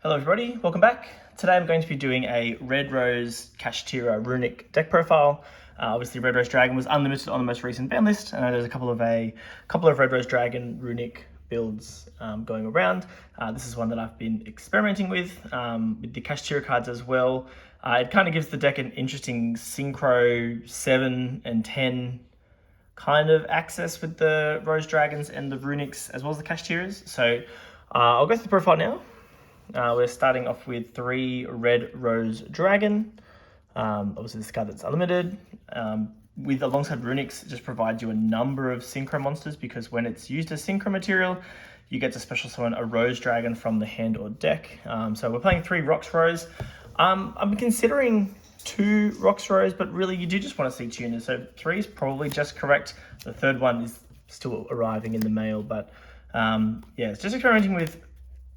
Hello everybody, welcome back. Today I'm going to be doing a Red Rose Kashtira Runick deck profile. Obviously Red Rose Dragon was unlimited on the most recent ban list. I know there's a couple of Red Rose Dragon Runick builds going around. This is one that I've been experimenting with the Kashtira cards as well. It kind of gives the deck an interesting Synchro 7 and 10 kind of access with the Rose Dragons and the Runicks as well as the Kashtiras. So I'll go through the profile now. We're starting off with 3 Red Rose Dragon. Obviously this card that's unlimited. Alongside Runicks, it just provides you a number of Synchro monsters because when it's used as Synchro material, you get to special summon a Rose Dragon from the hand or deck. So we're playing 3 Rocks Rose. I'm considering 2 Rocks Rose, but really you do just want to see tuners. So 3 is probably just correct. The third one is still arriving in the mail, but yeah, it's just experimenting with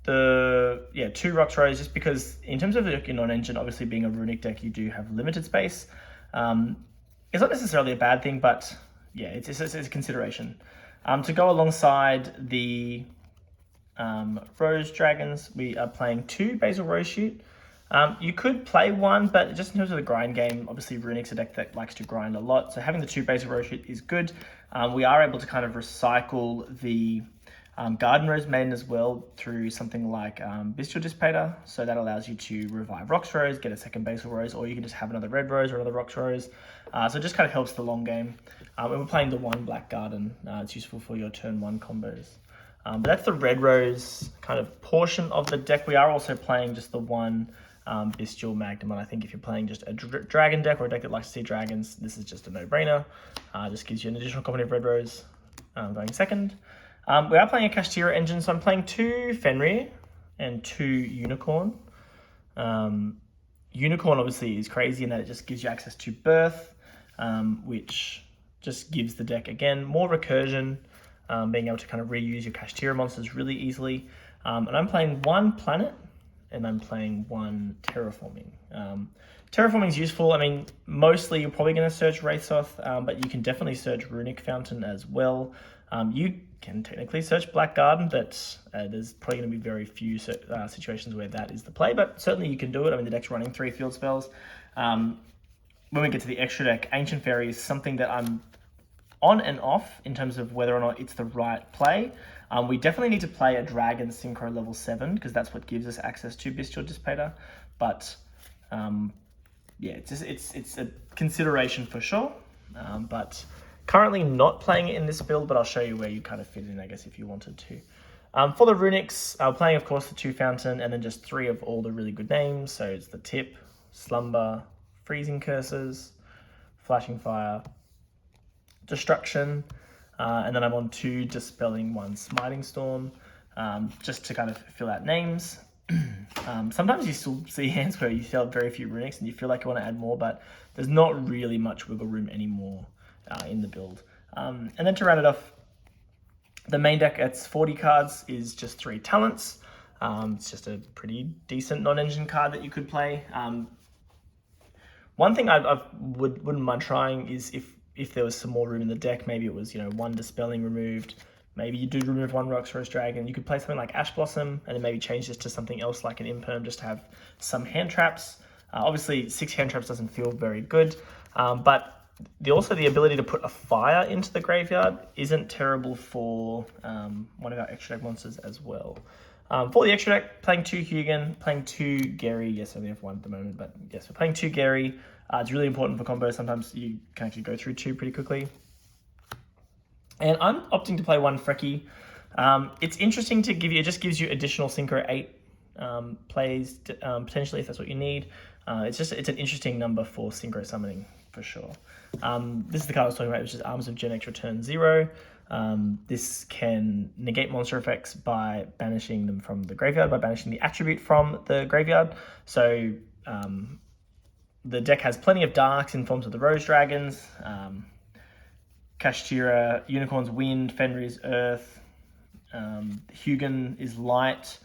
2 Rocks Rose, just because in terms of your non-engine, obviously being a Runick deck, you do have limited space. It's not necessarily a bad thing, but yeah, it's a consideration. To go alongside the Rose Dragons, we are playing 2 Basil Rose Shoot. You could play 1, but just in terms of the grind game, obviously Runick's a deck that likes to grind a lot, so having the 2 Basil Rose Shoot is good. We are able to kind of recycle the Garden Rose Maiden as well through something like Bestial Dissipator, so that allows you to revive Rocks Rose, get a second Basil Rose, or you can just have another Red Rose or another Rocks Rose. So it just kind of helps the long game. And we're playing the 1 Black Garden. It's useful for your turn 1 combos. But that's the Red Rose kind of portion of the deck. We are also playing just the 1 Bestial Magnum, and I think if you're playing just a dragon deck or a deck that likes to see dragons, this is just a no-brainer. Just gives you an additional copy of Red Rose going second. We are playing a Kashtira engine, so I'm playing 2 Fenrir and 2 Unicorn. Unicorn obviously is crazy in that it just gives you access to Birth, which just gives the deck, again, more recursion, being able to kind of reuse your Kashtira monsters really easily. And I'm playing 1 Planet, and I'm playing 1 Terraforming. Terraforming is useful. I mean, mostly you're probably going to search Wraithoth, but you can definitely search Runick Fountain as well. You can technically search Black Garden, but there's probably going to be very few situations where that is the play, but certainly you can do it. I mean, the deck's running 3 field spells. When we get to the extra deck, Ancient Fairy is something that I'm on and off in terms of whether or not it's the right play. We definitely need to play a Dragon Synchro level 7 because that's what gives us access to Bestial Dissipator. But yeah, it's a consideration for sure. But currently not playing it in this build, but I'll show you where you kind of fit in, I guess, if you wanted to. For the Runicks, playing, of course, the 2 Fountain, and then just 3 of all the really good names. So it's the Tip, Slumber, Freezing Curses, Flashing Fire, Destruction, and then I'm on 2 Dispelling, 1 Smiting Storm, just to kind of fill out names. Sometimes you still see hands where you fill out very few Runicks and you feel like you want to add more, but there's not really much wiggle room anymore in the build. And then to round it off, the main deck, it's 40 cards, is just 3 Talents. It's just a pretty decent non-engine card that you could play. One thing I wouldn't mind trying is if there was some more room in the deck, maybe it was 1 Dispelling removed, maybe you do remove 1 Rocks Rose Dragon, you could play something like Ash Blossom and then maybe change this to something else like an Imperm just to have some hand traps. Obviously 6 hand traps doesn't feel very good, but also the ability to put a fire into the graveyard isn't terrible for one of our extra deck monsters as well. For the extra deck, playing 2 Hugin, playing 2 Gary. Yes, I only have 1 at the moment, but yes, we're playing 2 Gary. It's really important for combos. Sometimes you can actually go through 2 pretty quickly. And I'm opting to play 1 Frecky. It's interesting to give you, it just gives you additional Synchro 8 plays, potentially, if that's what you need. It's an interesting number for Synchro summoning, for sure. This is the card I was talking about, which is Arms of Gen X Return 0. This can negate monster effects by banishing them from the graveyard, by banishing the attribute from the graveyard. So the deck has plenty of darks in forms of the Rose Dragons, Kashtira, Unicorn's Wind, Fenrir's Earth, Hugin is Light.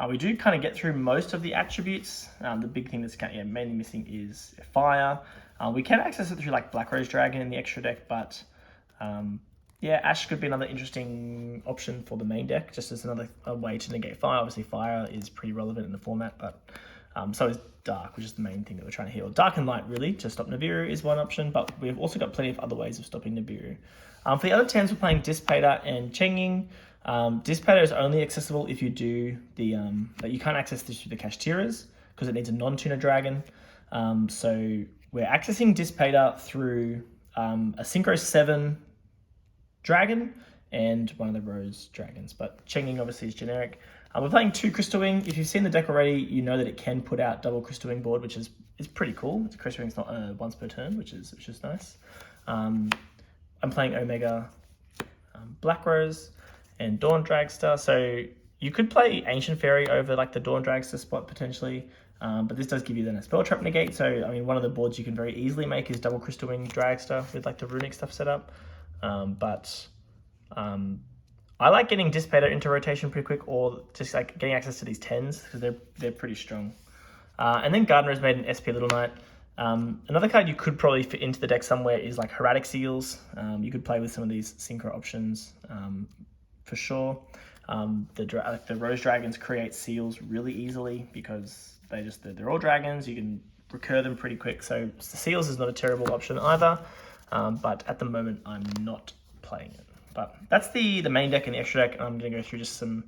We do kind of get through most of the attributes. The big thing that's mainly missing is Fire. We can access it through like Black Rose Dragon in the extra deck, but Yeah, Ash could be another interesting option for the main deck, just as another way to negate fire. Obviously, fire is pretty relevant in the format, but so is Dark, which is the main thing that we're trying to heal. Dark and Light, really, to stop Nibiru is one option, but we've also got plenty of other ways of stopping Nibiru. For the other 10s, we're playing Dissipator and Chenging. Dissipator is only accessible if you do the... but you can't access this through the Kashtiras, because it needs a non-tuner dragon. So we're accessing Dissipator through a Synchro 7 dragon and one of the Rose dragons, but Chenging obviously is generic. We're playing 2 Crystal Wing. If you've seen the deck already, you know that it can put out double Crystal Wing board, which is pretty cool. Crystal Wing's not once per turn, which is nice. I'm playing Omega, Black Rose, and Dawn Dragster. So you could play Ancient Fairy over like the Dawn Dragster spot potentially, but this does give you then a Spell Trap negate. So I mean, one of the boards you can very easily make is double Crystal Wing Dragster with like the Runick stuff set up. I like getting Dissipator into rotation pretty quick, or just like getting access to these 10s because they're pretty strong. And then Gardener's Maiden SP Little Knight. Another card you could probably fit into the deck somewhere is like Heraldic Seals. You could play with some of these Synchro options for sure. The Rose Dragons create seals really easily because they're all dragons. You can recur them pretty quick. So the seals is not a terrible option either. But at the moment, I'm not playing it. But that's the main deck and the extra deck. And I'm going to go through just some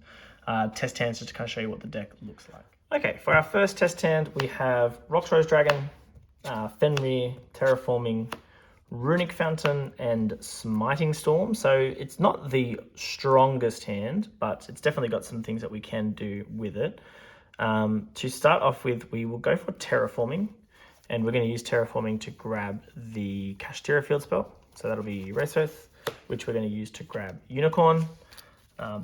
test hands just to kind of show you what the deck looks like. Okay, for our first test hand, we have Rox Rose Dragon, Fenrir, Terraforming, Runick Fountain, and Smiting Storm. So it's not the strongest hand, but it's definitely got some things that we can do with it. To start off with, we will go for Terraforming. And we're going to use Terraforming to grab the Kashtira field spell. So that'll be Race Oath, which we're going to use to grab Unicorn.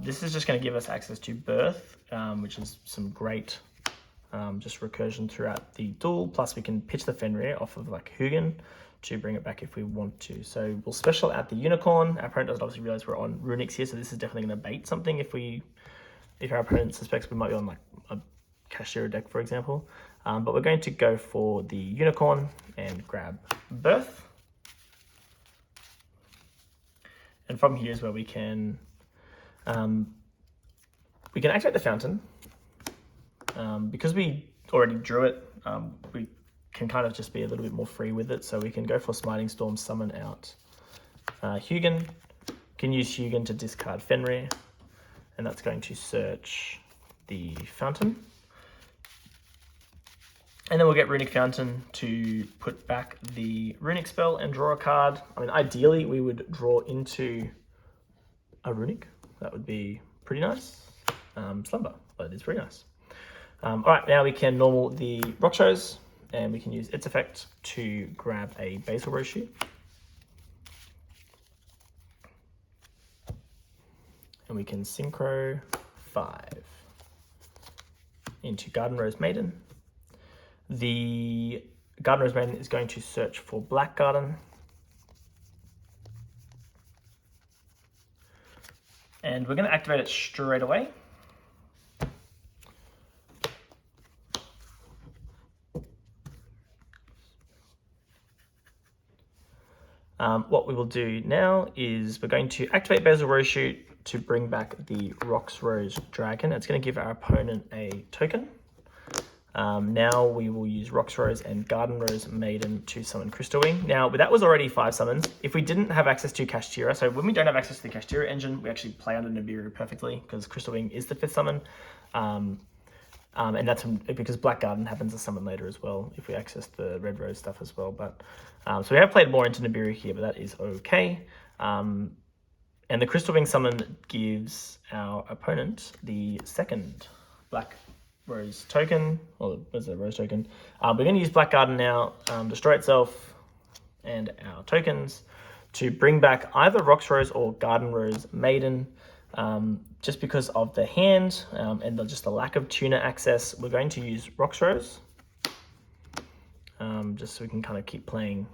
This is just going to give us access to Birth, which is some great just recursion throughout the duel. Plus we can pitch the Fenrir off of like Hugin to bring it back if we want to. So we'll special out the Unicorn. Our opponent doesn't obviously realize we're on Runicks here, so this is definitely going to bait something if our opponent suspects we might be on like a Kashtira deck, for example. But we're going to go for the Unicorn and grab Birth. And from here is where we can activate the Fountain. Because we already drew it, we can kind of just be a little bit more free with it. So we can go for Smiting Storm, summon out Hugin. Can use Hugin to discard Fenrir, and that's going to search the Fountain. And then we'll get Runick Fountain to put back the Runick spell and draw a card. I mean, ideally we would draw into a Runick. That would be pretty nice. Slumber, but it's pretty nice. All right, now we can normal the Rox Rose, and we can use its effect to grab a Basil Rose Shoot. And we can Synchro 5 into Garden Rose Maiden. The Garden Rose Maiden is going to search for Black Garden. And we're going to activate it straight away. What we will do now is we're going to activate Basil Rose Shoot to bring back the Rox Rose Dragon. It's going to give our opponent a token. Now we will use Rox Rose and Garden Rose Maiden to summon Crystal Wing. Now, that was already 5 summons. If we didn't have access to Kashtira, so when we don't have access to the Kashtira engine, we actually play under Nibiru perfectly because Crystal Wing is the 5th summon. And that's because Black Garden happens to summon later as well if we access the Red Rose stuff as well. But so we have played more into Nibiru here, but that is okay. And the Crystal Wing summon gives our opponent the 2nd Black Rose token, or what's a Rose token? We're going to use Black Garden now, destroy itself and our tokens to bring back either Rox Rose or Garden Rose Maiden. Just because of the hand and just the lack of tuner access, we're going to use Rox Rose, just so we can kind of keep playing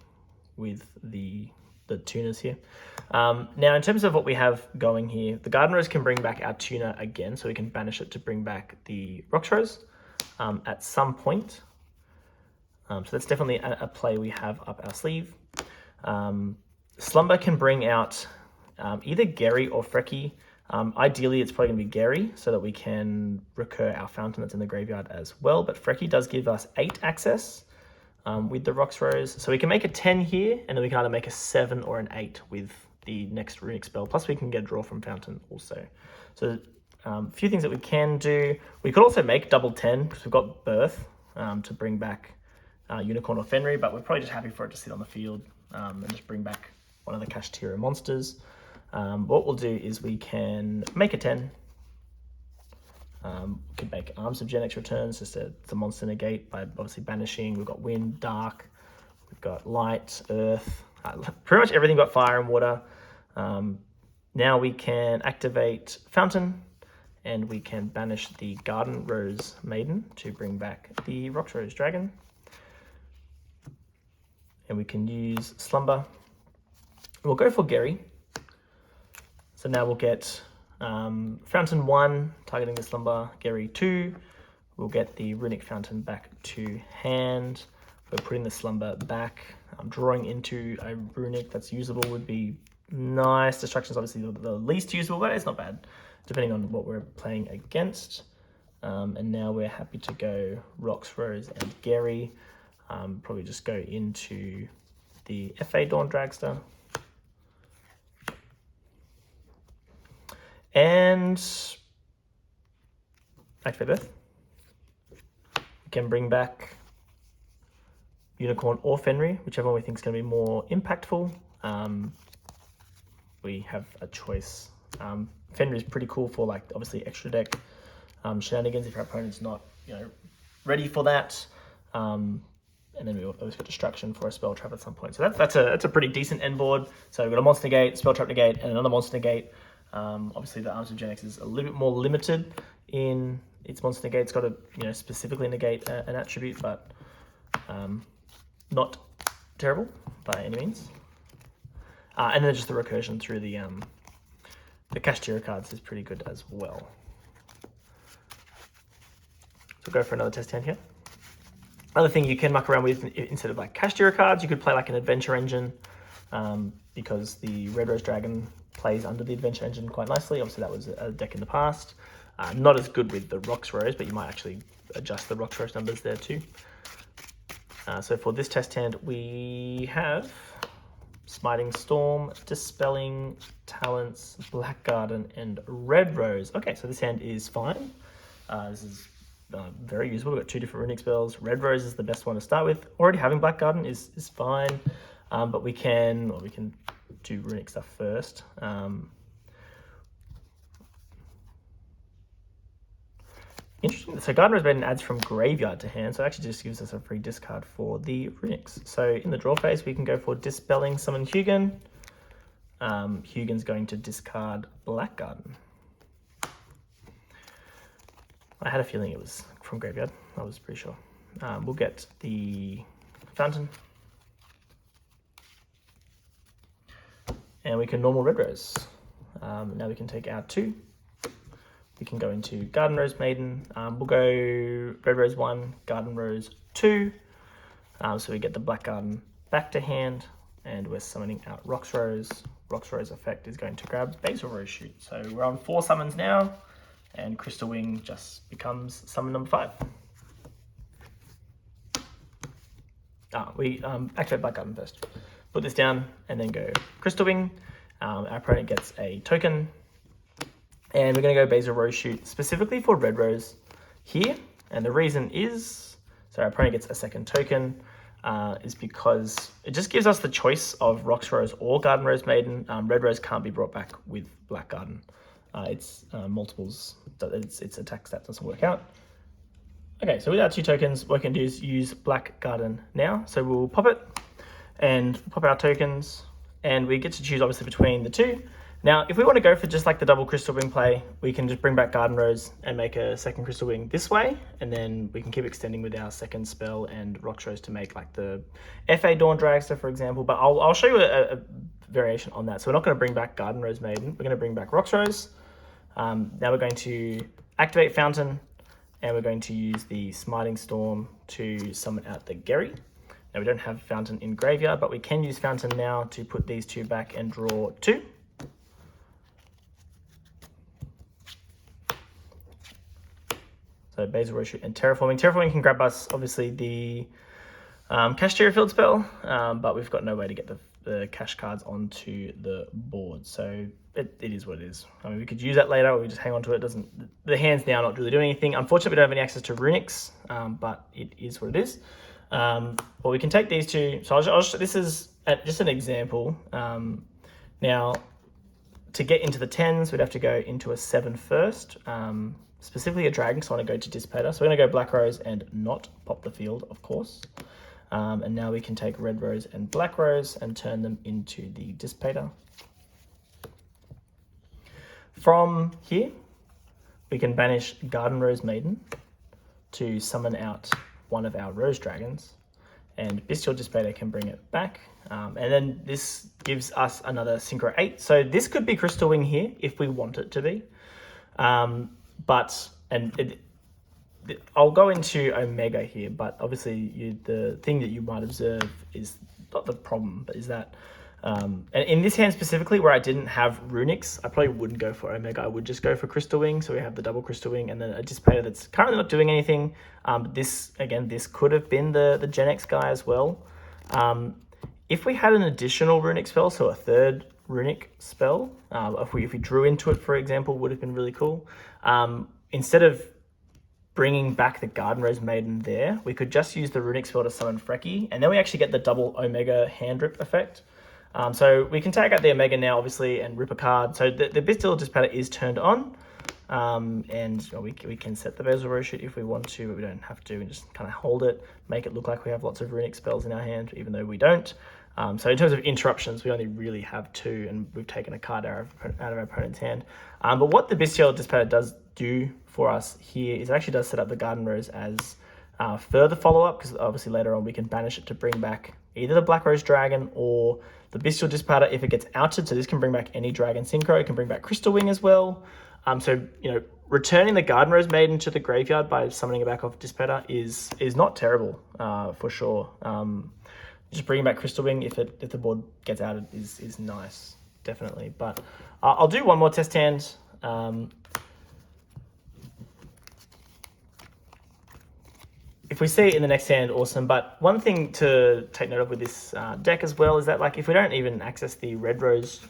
with the tuners here. Now, in terms of what we have going here, the Garden Rose can bring back our tuner again, so we can banish it to bring back the Rox Rose at some point. So that's definitely a play we have up our sleeve. Slumber can bring out either Gary or Frecky. Ideally, it's probably going to be Gary so that we can recur our fountain that's in the graveyard as well. But Frecky does give us 8 access with the Rocks Rose. So we can make a 10 here, and then we can either make a 7 or an 8 with the next Runick spell. Plus, we can get a draw from fountain also. So a few things that we can do. We could also make double 10 because we've got Birth to bring back Unicorn or Fenrir, but we're probably just happy for it to sit on the field and just bring back one of the Kashtira monsters. What we'll do is we can make a 10. We could make Arms of Genex returns, just a monster negate by obviously banishing. We've got Wind, Dark, we've got Light, Earth, pretty much everything but Fire and Water. Now we can activate Fountain, and we can banish the Garden Rose Maiden to bring back the Rocks Rose Dragon. And we can use Slumber. We'll go for Gary. So now we'll get Fountain 1, targeting the Slumber, Gary 2. We'll get the Runick Fountain back to hand. We're putting the Slumber back. Drawing into a Runick that's usable would be nice. Destruction's obviously the least usable, but it's not bad, depending on what we're playing against. And now we're happy to go Rocks Rose and Gary. Probably just go into the FA Dawn Dragster. And activate Birth. We can bring back Unicorn or Fenrir, whichever one we think is going to be more impactful. We have a choice. Fenrir is pretty cool for, like, obviously extra deck shenanigans if our opponent's not, ready for that. And then we always got Destruction for a spell trap at some point. So that's a pretty decent end board. So we've got a monster negate, spell trap negate, and another monster negate. Obviously the Arms of Genex is a little bit more limited in its monster negate. It's got to specifically negate an attribute, but not terrible by any means. And then just the recursion through the Kashtira cards is pretty good as well. So go for another test hand here. Other thing you can muck around with, instead of like Kashtira cards, you could play like an Adventure Engine, because the Red Rose Dragon plays under the Adventure Engine quite nicely. Obviously that was a deck in the past. Not as good with the Rocks Rose, but you might actually adjust the Rocks Rose numbers there too. So for this test hand, we have Smiting Storm, Dispelling Talents, Black Garden, and Red Rose. Okay, so this hand is fine. This is very usable. We've got 2 different Runick spells. Red Rose is the best one to start with. Already having Black Garden is fine, but we can do Runick stuff first. Interesting. So Garden Rose Maiden adds from graveyard to hand, so it actually just gives us a free discard for the Runicks. So in the draw phase, we can go for Dispelling Summon Hugin. Hugin's going to discard Black Garden. I had a feeling it was from graveyard. I was pretty sure. We'll get the Fountain. And we can normal Red Rose. Now we can take our 2. We can go into Garden Rose Maiden. We'll go Red Rose 1, Garden Rose 2. So we get the Black Garden back to hand, and we're summoning out Rocks Rose. Rocks Rose effect is going to grab Basil Rose Shoot. So we're on 4 summons now, and Crystal Wing just becomes summon number 5. We activate Black Garden first. Put this down, and then go Crystal Wing. Our opponent gets a token. And we're going to go Basil Rose Shoot specifically for Red Rose here. And the reason is, so our opponent gets a second token, is because it just gives us the choice of Rocks Rose or Garden Rose Maiden. Red Rose can't be brought back with Black Garden. It's multiples, its attack stat doesn't work out. Okay, so with our 2 tokens, what we can do is use Black Garden now. So we'll pop it and pop our tokens, and we get to choose obviously between the 2. Now, if we want to go for just like the double Crystal Wing play, we can just bring back Garden Rose and make a second Crystal Wing this way, and then we can keep extending with our second spell and Rocks Rose to make like the FA Dawn Dragster, for example. But I'll show you a variation on that. So we're not going to bring back Garden Rose Maiden. We're going to bring back Rocks Rose. Now we're going to activate Fountain, and we're going to use the Smiting Storm to summon out the Gary. Now we don't have Fountain in graveyard, but we can use Fountain now to put these 2 back and draw 2. So Basil Rose Shoot and Terraforming. Terraforming can grab us, obviously, the Kashtira field spell, but we've got no way to get the Kash cards onto the board. So it is what it is. I mean, we could use that later, or we just hang on to it. The hand's now not really doing anything. Unfortunately, we don't have any access to Runicks, but it is what it is. Well, we can take these two. So this is just an example. Now, to get into the 10s, we'd have to go into a 7 first, specifically a dragon, so I want to go to Dissipator. So we're going to go Black Rose and not pop the field, of course. And now we can take Red Rose and Black Rose and turn them into the Dissipator. From here, we can banish Garden Rose Maiden to summon out one of our Rose Dragons, and Bestial Dissipator can bring it back. And then this gives us another Synchro 8. So this could be Crystal Wing here if we want it to be. I'll go into Omega here, but obviously the thing that you might observe is not the problem, but is that and in this hand specifically, where I didn't have Runicks, I probably wouldn't go for Omega. I would just go for Crystal Wing. So we have the double Crystal Wing and then a Dissipator that's currently not doing anything. This could have been the Gen X guy as well. If we had an additional Runick spell, so a third Runick spell, if we drew into it, for example, would have been really cool. Instead of bringing back the Garden Rose Maiden there, we could just use the Runick spell to summon Frecky, and then we actually get the double Omega hand rip effect. So we can take out the Omega now, obviously, and rip a card. So the Bestial Dissipator is turned on, and we can set the Basil Rose Shoot if we want to, but we don't have to. We just kind of hold it, make it look like we have lots of Runick spells in our hand, even though we don't. So in terms of interruptions, we only really have 2, and we've taken a card out of our opponent's hand. But what the Bestial Dissipator does do for us here is it actually does set up the Garden Rose as further follow-up, because obviously later on we can banish it to bring back either the Black Rose Dragon or the Bestial Dissipator if it gets outed. So this can bring back any Dragon Synchro. It can bring back Crystal Wing as well. So, returning the Garden Rose Maiden to the graveyard by summoning it back off Dissipator is not terrible, for sure. Just bringing back Crystal Wing if the board gets outed is nice, definitely. But I'll do one more test hand. If we see it in the next hand, awesome. But one thing to take note of with this deck as well is that, like, if we don't even access the Red Rose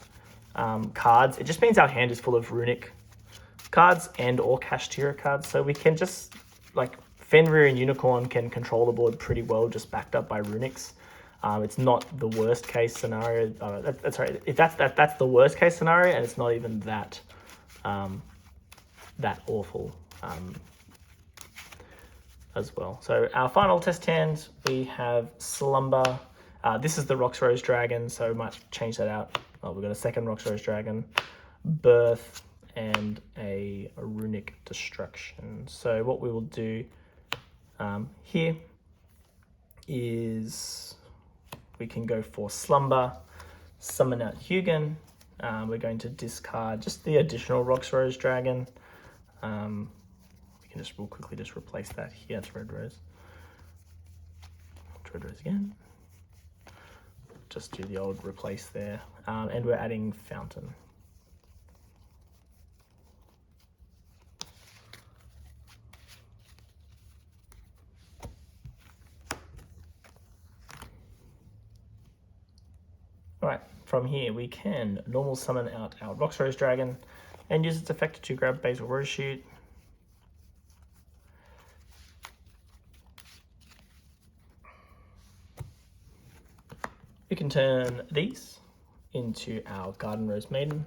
cards, it just means our hand is full of Runick cards and or Kashtira cards. So we can just, like, Fenrir and Unicorn can control the board pretty well, just backed up by Runicks. It's not the worst case scenario. That's right. If that's the worst case scenario, and it's not even that awful. As well. So our final test hand, we have Slumber. This is the Rox Rose Dragon, so we might change that out. We've got a second Rox Rose Dragon, Birth, and a Runick Destruction. So what we will do here is we can go for Slumber, summon out Hugin. We're going to discard just the additional Rox Rose Dragon. We'll quickly just replace that here. It's Red Rose. Red Rose again. Just do the old replace there. And we're adding Fountain. All right, from here we can normal summon out our Rox Rose Dragon and use its effect to grab Basil Rose Shoot. We can turn these into our Garden Rose Maiden,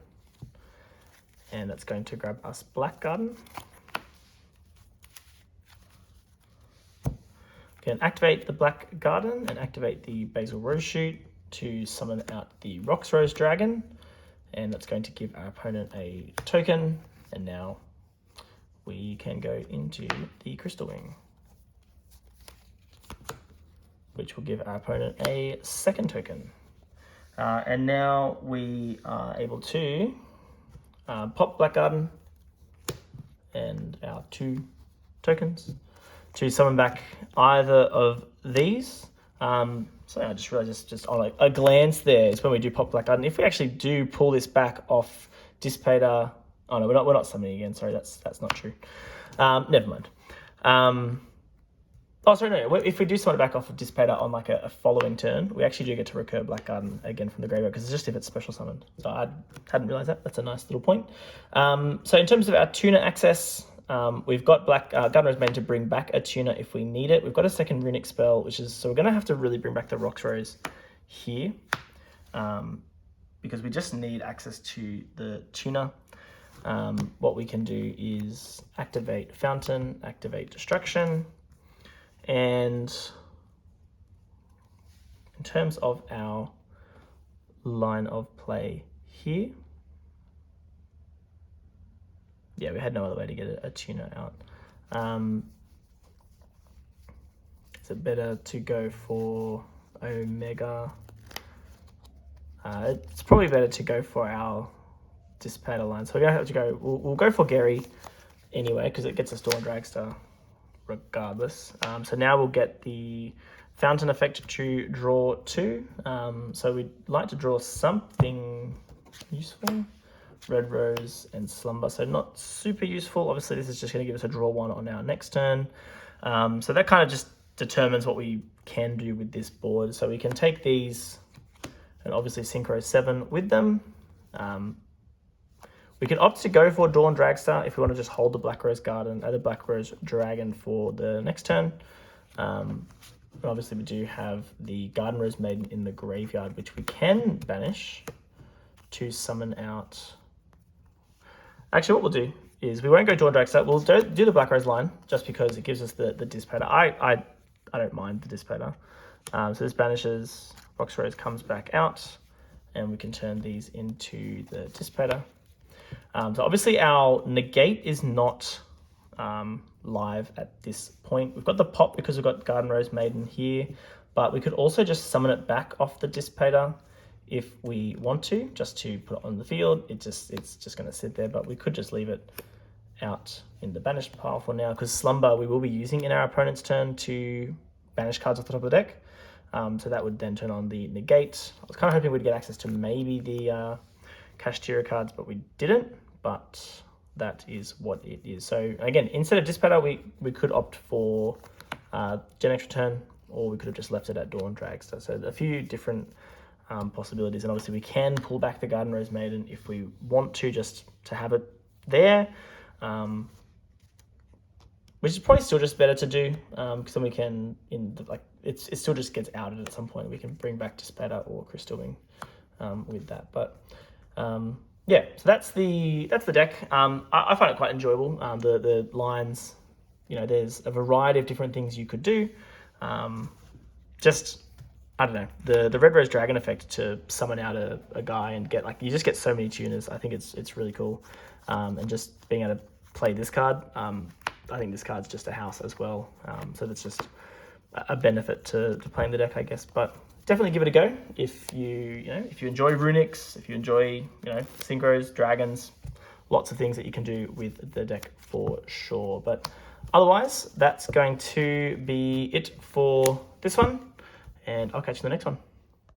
and that's going to grab us Black Garden. We can activate the Black Garden and activate the Basil Rose Shoot to summon out the Rox Rose Dragon, and that's going to give our opponent a token, and now we can go into the Crystal Wing, which will give our opponent a second token. And now we are able to pop Black Garden and our 2 tokens to summon back either of these. So I just realized just on a glance there is when we do pop Black Garden. If we actually do pull this back off Dissipator, oh no, we're not summoning again. Sorry, that's not true. Never mind. Oh, sorry, no. If we do summon it back off of Dissipator on like a following turn, we actually do get to recur Black Garden again from the graveyard because it's just if it's special summoned. So I hadn't realized that. That's a nice little point. So in terms of our tuner access, we've got Black Garden Rose Maiden to bring back a tuner if we need it. We've got a second Runick spell, which is, so we're going to have to really bring back the Rocks Rose here because we just need access to the tuner. What we can do is activate Fountain, activate Destruction. And in terms of our line of play here, yeah, we had no other way to get a tuner out. Is it better to go for Omega? It's probably better to go for our Dissipator line. So we're gonna have to go, we'll go for Gary anyway, because it gets us Dawn Dragster regardless. So now we'll get the Fountain effect to draw 2. So we'd like to draw something useful. Red Rose and Slumber. So not super useful. Obviously, this is just going to give us a draw 1 on our next turn. So that kind of just determines what we can do with this board. So we can take these and obviously Synchro 7 with them. We could opt to go for Dawn Dragster if we want to just hold the Black Rose Garden, the Black Rose Dragon for the next turn. And obviously we do have the Garden Rose Maiden in the graveyard, which we can banish to summon out. Actually, what we'll do is we won't go Dawn Dragster. We'll do the Black Rose line just because it gives us the Dissipator. I don't mind the Dissipator. So this banishes, Rocks Rose comes back out, and we can turn these into the Dissipator. So obviously our negate is not live at this point. We've got the pop because we've got Garden Rose Maiden here, but we could also just summon it back off the Dissipator if we want to, just to put it on the field. It's just going to sit there, but we could just leave it out in the banished pile for now, because Slumber we will be using in our opponent's turn to banish cards off the top of the deck. So that would then turn on the negate. I was kind of hoping we'd get access to maybe the Kashtira cards, but we didn't. But that is what it is. So again, instead of Dissipator, we could opt for Gen X Return, or we could have just left it at Dawn Dragster. So a few different possibilities, and obviously we can pull back the Garden Rose Maiden if we want to, just to have it there, which is probably still just better to do, because then we can, it still just gets outed at some point. We can bring back Dissipator or Crystal Wing with that, but. Yeah, so that's the deck. I find it quite enjoyable. The lines, there's a variety of different things you could do. Just, I don't know, the Red Rose Dragon effect to summon out a guy and get, you just get so many tuners. I think it's really cool. And just being able to play this card, I think this card's just a house as well. So that's just a benefit to playing the deck, I guess. But definitely give it a go if you enjoy Runicks, if you enjoy Synchros, Dragons, lots of things that you can do with the deck for sure. But otherwise, that's going to be it for this one, and I'll catch you in the next one.